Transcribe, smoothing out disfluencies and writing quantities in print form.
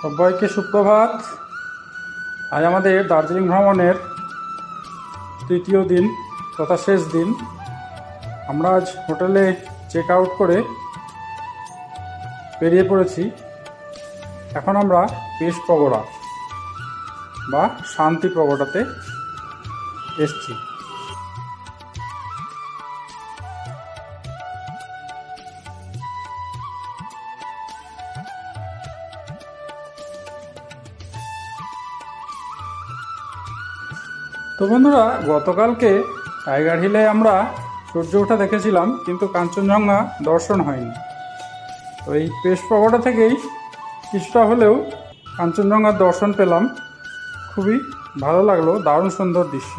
সবাইকে সুপ্রভাত। আজ আমাদের দার্জিলিং ভ্রমণের তৃতীয় দিন তথা শেষ দিন। আমরা আজ হোটেলে চেক আউট করে বেরিয়ে পড়েছি। এখন আমরা পেশ পগোড়া বা শান্তি পগোড়াতে এসছি। তো বন্ধুরা, গতকালকে টাইগার হিলে আমরা সূর্য ওঠা দেখেছিলাম, কিন্তু কাঞ্চনজঙ্ঘা দর্শন হয়নি। তো এই পেশ পগোড়া থেকেই কিছুটা হলেও কাঞ্চনজঙ্ঘার দর্শন পেলাম। খুবই ভালো লাগলো, দারুণ সুন্দর দৃশ্য।